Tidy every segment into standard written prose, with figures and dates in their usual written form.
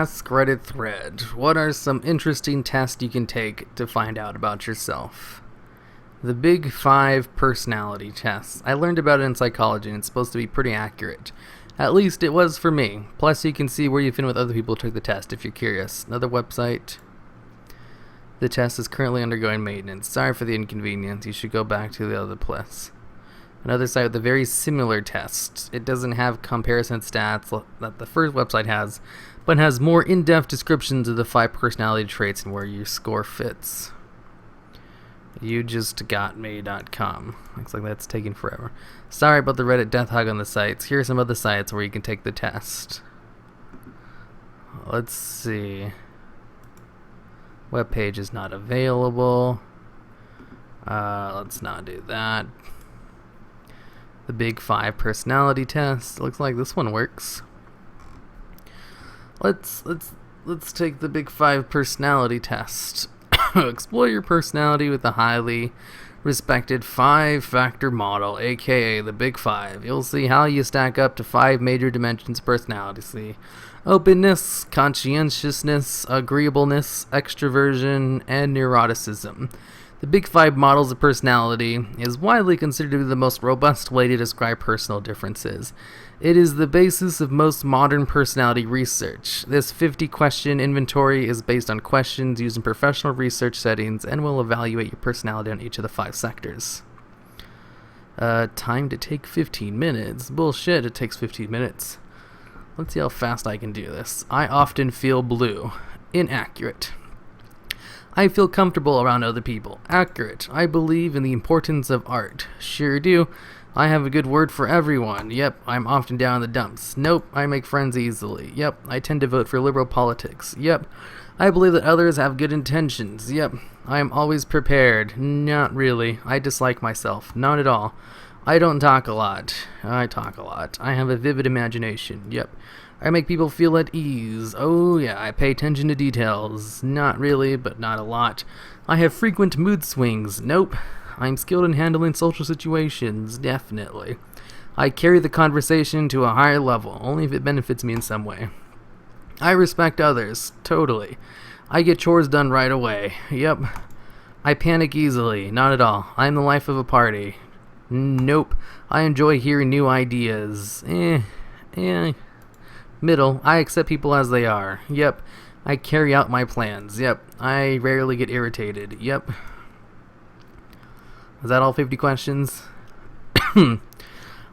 Askreddit thread. What are some interesting tests you can take to find out about yourself? The Big Five personality tests. I learned about it in psychology and it's supposed to be pretty accurate. At least it was for me. Plus you can see where you fit in with other people who took the test if you're curious. Another website. The test is currently undergoing maintenance. Sorry for the inconvenience. You should go back to the other place. Another site with a very similar test. It doesn't have comparison stats that the first website has, but has more in-depth descriptions of the 5 personality traits and where your score fits. YouJustGotMe.com. Looks like that's taking forever. Sorry about the Reddit death hug on the sites. Here are some other sites where you can take the test. Let's see. Web page is not available. Let's not do that. The Big Five personality test. Looks like this one works. Let's take the Big Five personality test. Explore your personality with a highly respected 5-factor model, aka the Big Five. You'll see how you stack up to 5 major dimensions of personality. See, openness, conscientiousness, agreeableness, extroversion, and neuroticism. The Big Five models of personality is widely considered to be the most robust way to describe personal differences. It is the basis of most modern personality research. This 50-question inventory is based on questions used in professional research settings and will evaluate your personality on each of the 5 sectors. Time to take 15 minutes. Bullshit, it takes 15 minutes. Let's see how fast I can do this. I often feel blue. Inaccurate. I feel comfortable around other people. Accurate. I believe in the importance of art. Sure do. I have a good word for everyone. Yep, I'm often down in the dumps. Nope, I make friends easily. Yep, I tend to vote for liberal politics. Yep, I believe that others have good intentions. Yep, I am always prepared. Not really. I dislike myself. Not at all. I don't talk a lot. I talk a lot. I have a vivid imagination. Yep. I make people feel at ease. Oh yeah, I pay attention to details. Not really, but not a lot. I have frequent mood swings. Nope. I'm skilled in handling social situations. Definitely. I carry the conversation to a higher level, only if it benefits me in some way. I respect others. Totally. I get chores done right away. Yep. I panic easily. Not at all. I'm the life of a party. Nope. I enjoy hearing new ideas. Middle. I accept people as they are. Yep. I carry out my plans. Yep. I rarely get irritated. Yep. Is that all 50 questions?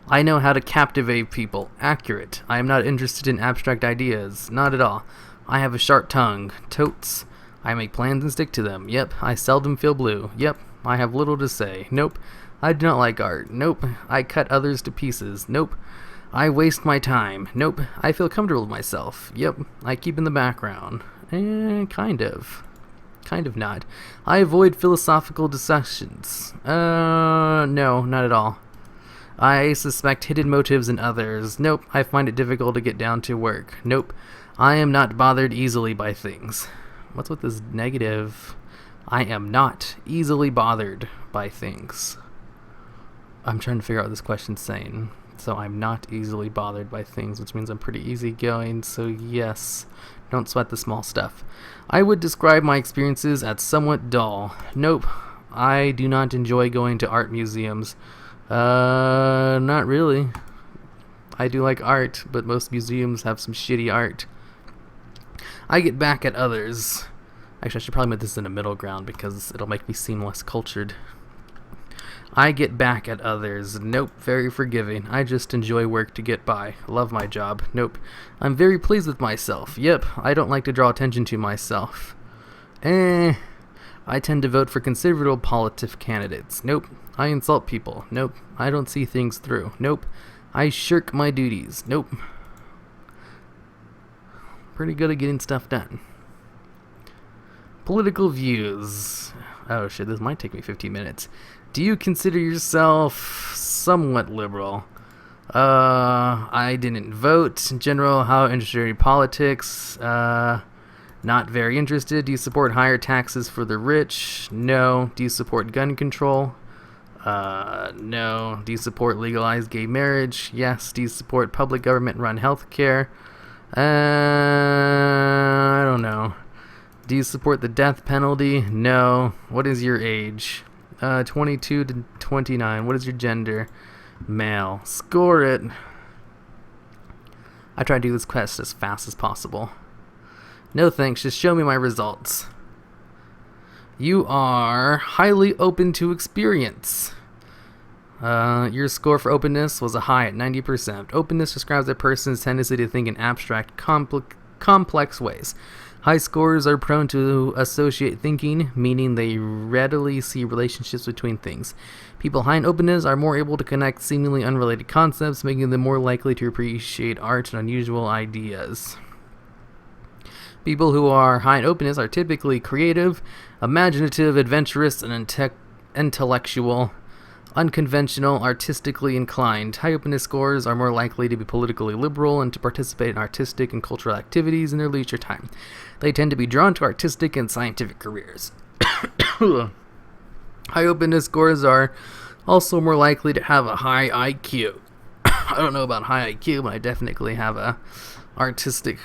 I know how to captivate people. Accurate. I am not interested in abstract ideas. Not at all. I have a sharp tongue. Totes. I make plans and stick to them. Yep. I seldom feel blue. Yep. I have little to say. Nope. I do not like art. Nope. I cut others to pieces. Nope. I waste my time. Nope. I feel comfortable with myself. Yep. I keep in the background. Kind of. Kind of not. I avoid philosophical discussions. No, not at all. I suspect hidden motives in others. Nope. I find it difficult to get down to work. Nope. I am not bothered easily by things. What's with this negative? I am not easily bothered by things. I'm trying to figure out what this question's saying. So I'm not easily bothered by things, which means I'm pretty easygoing, so yes. Don't sweat the small stuff. I would describe my experiences as somewhat dull. Nope. I do not enjoy going to art museums. Not really. I do like art, but most museums have some shitty art. I get back at others. Actually, I should probably put this in a middle ground because it'll make me seem less cultured. I get back at others. Nope, very forgiving. I just enjoy work to get by. Love my job. Nope. I'm very pleased with myself. Yep, I don't like to draw attention to myself. I tend to vote for conservative politic candidates. Nope. I insult people. Nope. I don't see things through. Nope. I shirk my duties. Nope. Pretty good at getting stuff done. Political views. Oh shit, this might take me 15 minutes. Do you consider yourself somewhat liberal? I didn't vote. In general, how interested in politics? Not very interested. Do you support higher taxes for the rich? No. Do you support gun control? No. Do you support legalized gay marriage? Yes. Do you support public government-run healthcare? Do you support the death penalty? No. What is your age? 22 to 29. What is your gender? Male. Score it. I try to do this quest as fast as possible. No thanks, just show me my results. You are highly open to experience. Your score for openness was a high at 90%. Openness describes a person's tendency to think in abstract, complex ways. High scores are prone to associate thinking, meaning they readily see relationships between things. People high in openness are more able to connect seemingly unrelated concepts, making them more likely to appreciate art and unusual ideas. People who are high in openness are typically creative, imaginative, adventurous, and intellectual, unconventional, artistically inclined. High openness scores are more likely to be politically liberal and to participate in artistic and cultural activities in their leisure time. They tend to be drawn to artistic and scientific careers. High openness scores are also more likely to have a high IQ. I don't know about high IQ, but I definitely have a artistic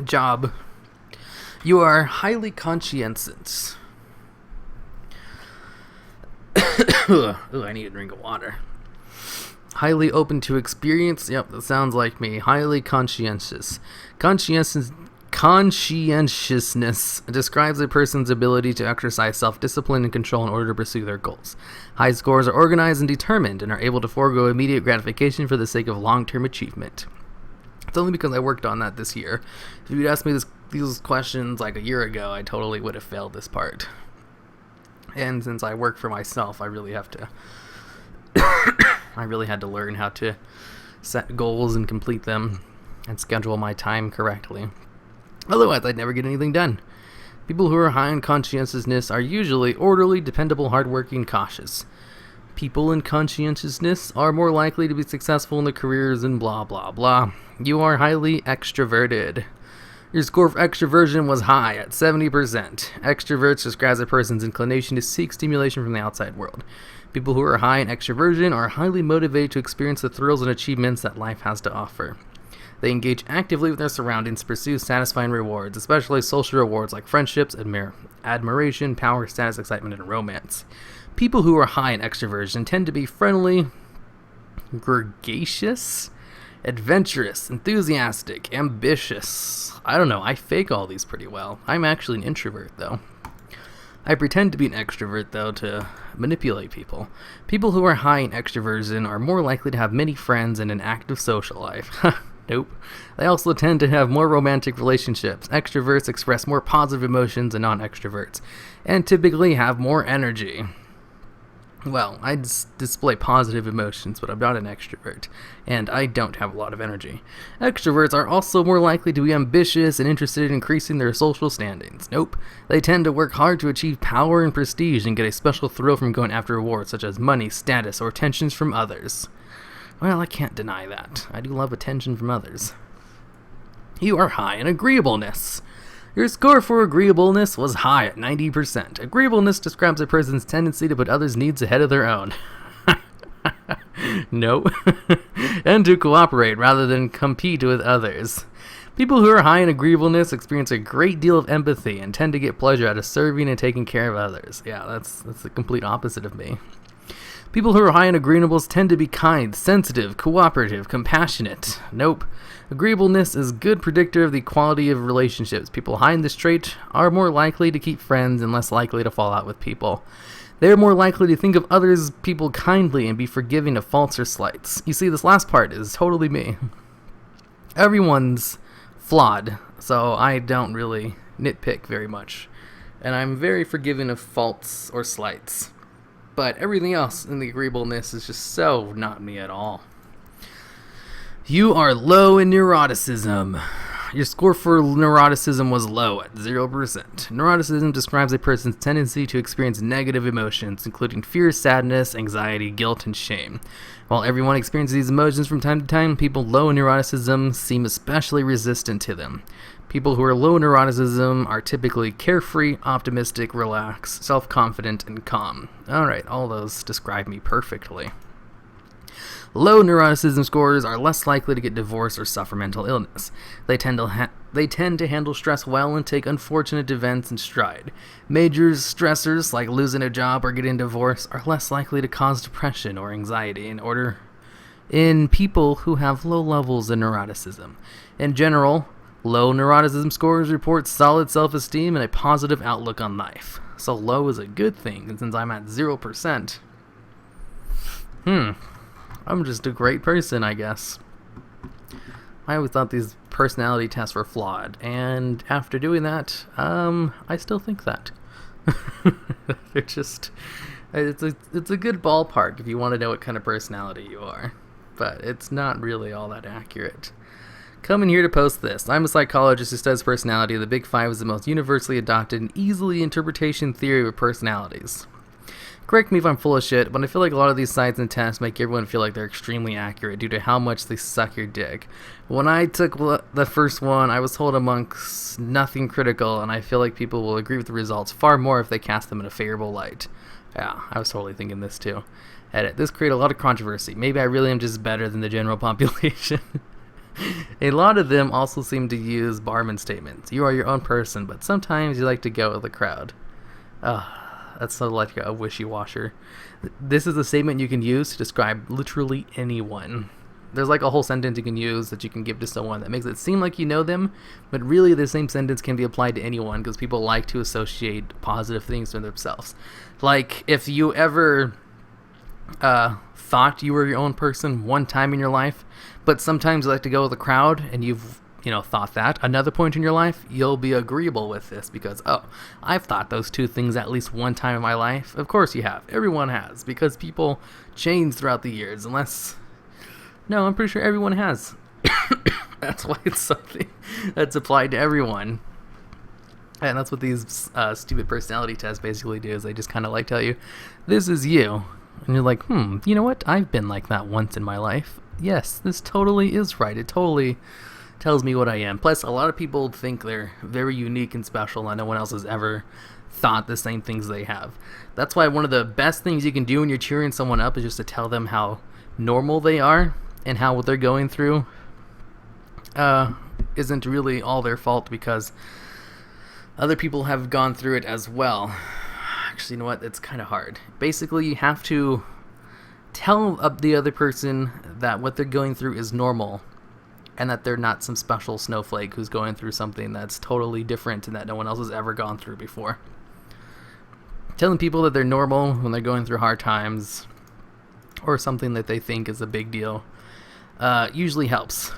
job. You are highly conscientious. Ooh, I need a drink of water. Highly open to experience. Yep, that sounds like me. Highly conscientious. Conscientiousness describes a person's ability to exercise self-discipline and control in order to pursue their goals. High scores are organized and determined and are able to forego immediate gratification for the sake of long-term achievement. It's only because I worked on that this year. If you'd asked me these questions like a year ago, I totally would have failed this part. And since I work for myself, I really have to I really had to learn how to set goals and complete them and schedule my time correctly. Otherwise, I'd never get anything done. People who are high in conscientiousness are usually orderly, dependable, hardworking, cautious. People in conscientiousness are more likely to be successful in their careers and blah blah blah. You are highly extroverted. Your score for extroversion was high at 70%. Extroverts describes a person's inclination to seek stimulation from the outside world. People who are high in extroversion are highly motivated to experience the thrills and achievements that life has to offer. They engage actively with their surroundings to pursue satisfying rewards, especially social rewards like friendships, admiration, power, status, excitement, and romance. People who are high in extroversion tend to be friendly, gregarious, adventurous, enthusiastic, ambitious. I don't know, I fake all these pretty well. I'm actually an introvert, though. I pretend to be an extrovert, though, to manipulate people. People who are high in extroversion are more likely to have many friends and an active social life. Nope. They also tend to have more romantic relationships. Extroverts express more positive emotions than non-extroverts, and typically have more energy. Well, I display positive emotions, but I'm not an extrovert, and I don't have a lot of energy. Extroverts are also more likely to be ambitious and interested in increasing their social standings. Nope. They tend to work hard to achieve power and prestige and get a special thrill from going after rewards such as money, status, or attentions from others. Well, I can't deny that. I do love attention from others. You are high in agreeableness. Your score for agreeableness was high at 90%. Agreeableness describes a person's tendency to put others' needs ahead of their own. No. And to cooperate rather than compete with others. People who are high in agreeableness experience a great deal of empathy and tend to get pleasure out of serving and taking care of others. Yeah, that's the complete opposite of me. People who are high in agreeables tend to be kind, sensitive, cooperative, compassionate. Nope. Agreeableness is a good predictor of the quality of relationships. People high in this trait are more likely to keep friends and less likely to fall out with people. They are more likely to think of others people kindly and be forgiving of faults or slights. You see, this last part is totally me. Everyone's flawed, so I don't really nitpick very much. And I'm very forgiving of faults or slights. But everything else in the agreeableness is just so not me at all. You are low in neuroticism. Your score for neuroticism was low at 0%. Neuroticism describes a person's tendency to experience negative emotions, including fear, sadness, anxiety, guilt, and shame. While everyone experiences these emotions from time to time, people low in neuroticism seem especially resistant to them. People who are low in neuroticism are typically carefree, optimistic, relaxed, self-confident, and calm. Alright, all those describe me perfectly. Low neuroticism scores are less likely to get divorced or suffer mental illness. They tend to They tend to handle stress well and take unfortunate events in stride. Major stressors like losing a job or getting a divorce are less likely to cause depression or anxiety in people who have low levels of neuroticism. In general, low neuroticism scores report solid self-esteem and a positive outlook on life. So low is a good thing, and since I'm at 0%, I'm just a great person, I guess. I always thought these personality tests were flawed, and after doing that, I still think that. They're just, it's a good ballpark if you want to know what kind of personality you are, but it's not really all that accurate. Coming here to post this. I'm a psychologist who studies personality. The Big Five is the most universally adopted and easily interpretation theory of personalities. Correct me if I'm full of shit, but I feel like a lot of these sites and tests make everyone feel like they're extremely accurate due to how much they suck your dick. When I took the first one, I was told amongst nothing critical, and I feel like people will agree with the results far more if they cast them in a favorable light. Yeah, I was totally thinking this too. Edit. This created a lot of controversy. Maybe I really am just better than the general population. A lot of them also seem to use barman statements. You are your own person, but sometimes you like to go with the crowd. That's sort of like a wishy-washer. This is a statement you can use to describe literally anyone. There's like a whole sentence you can use that you can give to someone that makes it seem like you know them, but really the same sentence can be applied to anyone because people like to associate positive things with themselves. Like, if you ever thought you were your own person one time in your life, but sometimes you like to go with the crowd, and you've thought that another point in your life, you'll be agreeable with this because, I've thought those two things at least one time in my life. Of course you have. Everyone has, because people change throughout the years, no, I'm pretty sure everyone has. That's why it's something that's applied to everyone. And that's what these stupid personality tests basically do, is they just kind of like tell you, this is you. And you're like, you know what? I've been like that once in my life. Yes, this totally is right. It totally tells me what I am. Plus, a lot of people think they're very unique and special, and no one else has ever thought the same things they have. That's why one of the best things you can do when you're cheering someone up is just to tell them how normal they are and how what they're going through isn't really all their fault, because other people have gone through it as well. Actually, you know what? It's kind of hard. Basically, you have to tell the other person that what they're going through is normal, and that they're not some special snowflake who's going through something that's totally different and that no one else has ever gone through before. Telling people that they're normal when they're going through hard times or something that they think is a big deal usually helps.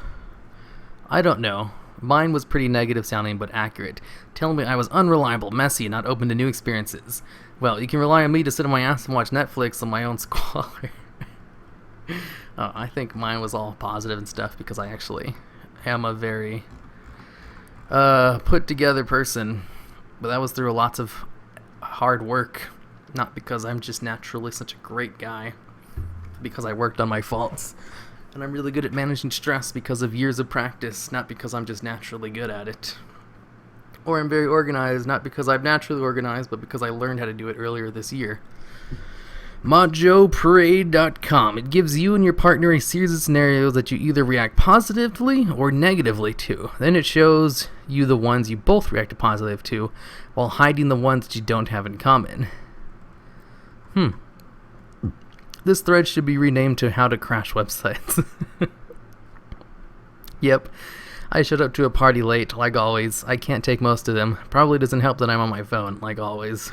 I don't know. Mine was pretty negative sounding but accurate. Telling me I was unreliable, messy, not open to new experiences. Well, you can rely on me to sit on my ass and watch Netflix on my own squalor. I think mine was all positive and stuff because I actually am a very put together person. But that was through lots of hard work. Not because I'm just naturally such a great guy. Because I worked on my faults. And I'm really good at managing stress because of years of practice, not because I'm just naturally good at it. Or I'm very organized, not because I'm naturally organized, but because I learned how to do it earlier this year. MajoParade.com. It gives you and your partner a series of scenarios that you either react positively or negatively to. Then it shows you the ones you both react positive to, while hiding the ones that you don't have in common. This thread should be renamed to How to Crash Websites. Yep. I showed up to a party late, like always. I can't take most of them. Probably doesn't help that I'm on my phone, like always.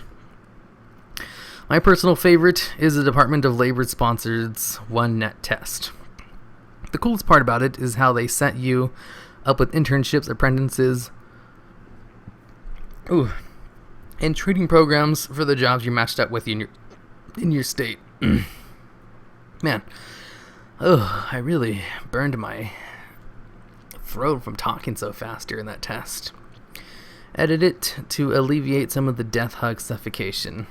My personal favorite is the Department of Labor-sponsored's OneNet test. The coolest part about it is how they set you up with internships, apprentices, and training programs for the jobs you matched up with in your state. Man, I really burned my throat from talking so fast during that test. Edit it to alleviate some of the death hug suffocation.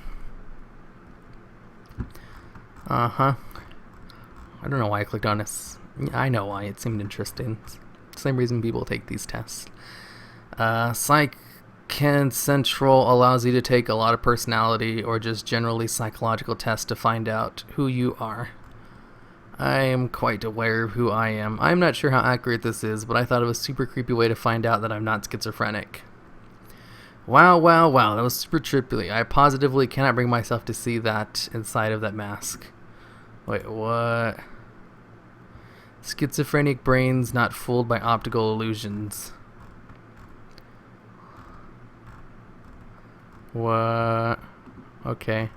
I don't know why I clicked on this. I know why. It seemed interesting. Same reason people take these tests. Psych Central allows you to take a lot of personality or just generally psychological tests to find out who you are. I am quite aware of who I am. I'm not sure how accurate this is, but I thought it was a super creepy way to find out that I'm not schizophrenic. Wow, wow, wow, that was super trippy. I positively cannot bring myself to see that inside of that mask. Wait, what? Schizophrenic brains not fooled by optical illusions. What? Okay.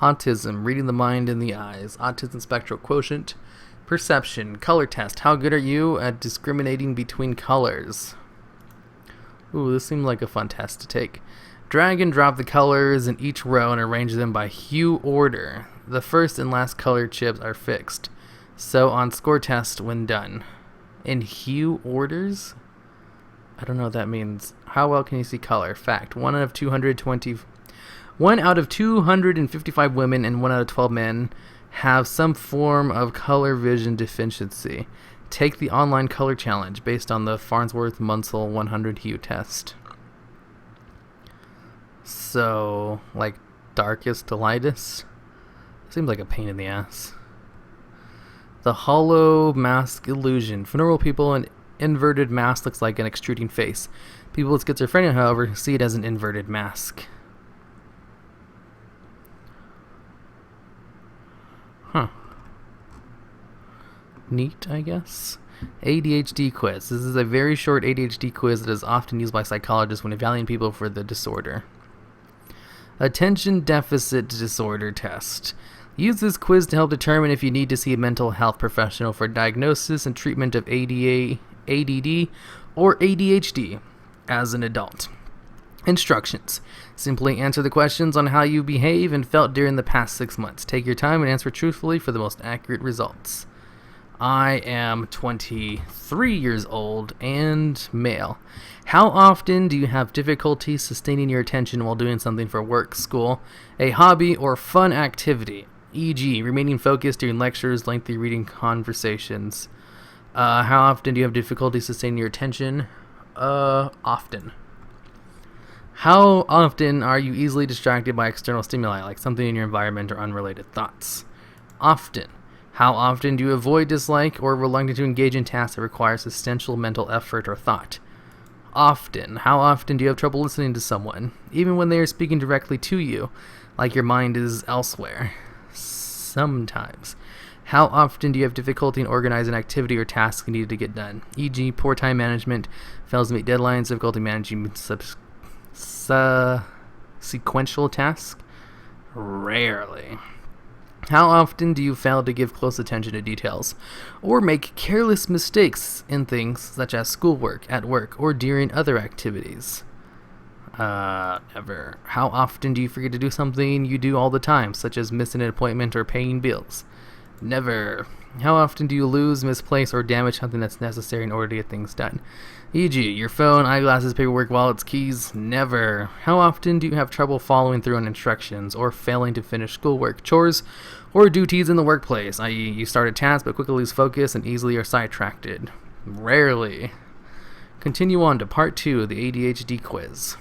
Autism, reading the mind in the eyes. Autism spectral quotient. Perception, color test. How good are you at discriminating between colors? Ooh, this seemed like a fun test to take. Drag and drop the colors in each row and arrange them by hue order. The first and last color chips are fixed. So on score test when done. In hue orders? I don't know what that means. How well can you see color? Fact. 1 out of 255 women and 1 out of 12 men have some form of color vision deficiency. Take the online color challenge based on the Farnsworth-Munsell 100 hue test. So, like darkest to lightest? Seems like a pain in the ass. The hollow mask illusion. For normal people, an inverted mask looks like an extruding face. People with schizophrenia, however, see it as an inverted mask. Huh. Neat, I guess. ADHD quiz. This is a very short ADHD quiz that is often used by psychologists when evaluating people for the disorder. Attention deficit disorder test. Use this quiz to help determine if you need to see a mental health professional for diagnosis and treatment of ADD or ADHD as an adult. Instructions. Simply answer the questions on how you behave and felt during the past 6 months. Take your time and answer truthfully for the most accurate results. I am 23 years old and male. How often do you have difficulty sustaining your attention while doing something for work, school, a hobby, or fun activity? E.g., remaining focused during lectures, lengthy reading conversations. How often do you have difficulty sustaining your attention? Often. How often are you easily distracted by external stimuli, like something in your environment or unrelated thoughts? Often. How often do you avoid, dislike, or reluctant to engage in tasks that require substantial mental effort or thought? Often. How often do you have trouble listening to someone, even when they are speaking directly to you, like your mind is elsewhere? Sometimes. How often do you have difficulty in organizing activity or tasks needed to get done? E.g., poor time management, fails to meet deadlines, difficulty managing sequential tasks? Rarely. How often do you fail to give close attention to details, or make careless mistakes in things such as schoolwork, at work, or during other activities? Never. How often do you forget to do something you do all the time, such as missing an appointment or paying bills? Never. How often do you lose, misplace, or damage something that's necessary in order to get things done? E.g., your phone, eyeglasses, paperwork, wallets, keys? Never. How often do you have trouble following through on instructions, or failing to finish schoolwork, chores, or duties in the workplace, i.e., you start a task but quickly lose focus and easily are sidetracked? Rarely. Continue on to part 2 of the ADHD quiz.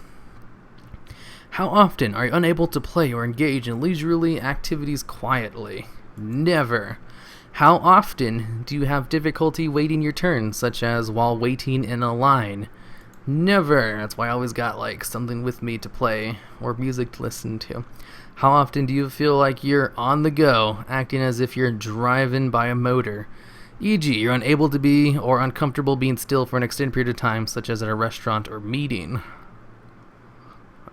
How often are you unable to play or engage in leisurely activities quietly? Never. How often do you have difficulty waiting your turn, such as while waiting in a line? Never. That's why I always got like something with me to play or music to listen to. How often do you feel like you're on the go, acting as if you're driving by a motor? E.g., you're unable to be or uncomfortable being still for an extended period of time, such as at a restaurant or meeting.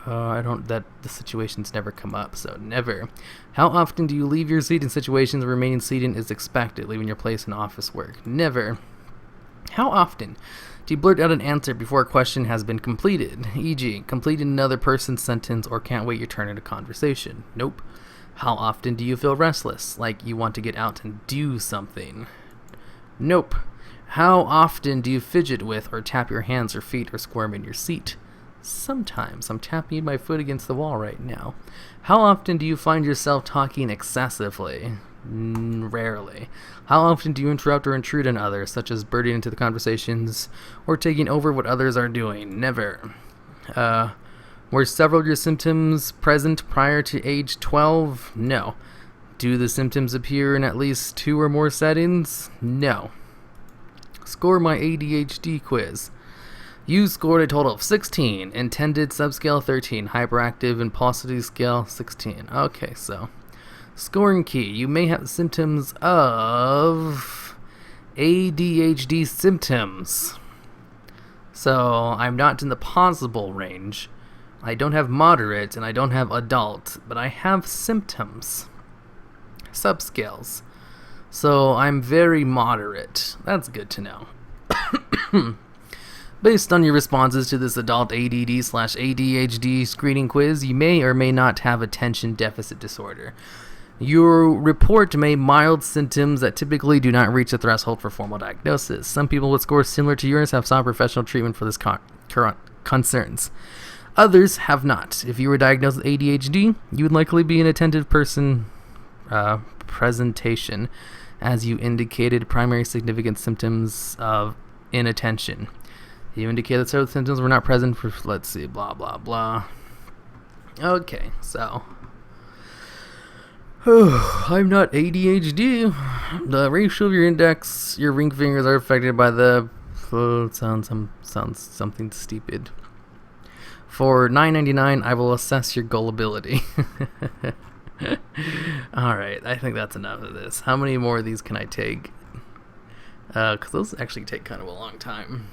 The situations never come up, so never. How often do you leave your seat in situations where remaining seated is expected, leaving your place in office work? Never. How often do you blurt out an answer before a question has been completed? E.g., completing another person's sentence or can't wait your turn in a conversation? Nope. How often do you feel restless, like you want to get out and do something? Nope. How often do you fidget with or tap your hands or feet or squirm in your seat? Sometimes. I'm tapping my foot against the wall right now. How often do you find yourself talking excessively? Rarely. How often do you interrupt or intrude on others, such as birding into the conversations or taking over what others are doing? Never. Were several of your symptoms present prior to age 12? No. Do the symptoms appear in at least 2 or more settings? No. Score my ADHD quiz. You scored a total of 16. Intended subscale 13. Hyperactive impulsivity scale 16. Okay, so scoring key. You may have symptoms of ADHD symptoms. So I'm not in the possible range. I don't have moderate and I don't have adult, but I have symptoms. Subscales. So I'm very moderate. That's good to know. Based on your responses to this adult ADD/ADHD screening quiz, you may or may not have attention deficit disorder. Your report may mild symptoms that typically do not reach the threshold for formal diagnosis. Some people with scores similar to yours have sought professional treatment for this current concerns. Others have not. If you were diagnosed with ADHD, you would likely be an attentive person presentation, as you indicated primary significant symptoms of inattention. You indicated certain symptoms were not present for, let's see, blah, blah, blah. Okay, so I'm not ADHD. The ratio of your index, your ring fingers are affected by the sounds something stupid. For $9.99, I will assess your gullibility. Alright, I think that's enough of this. How many more of these can I take? Because those actually take kind of a long time.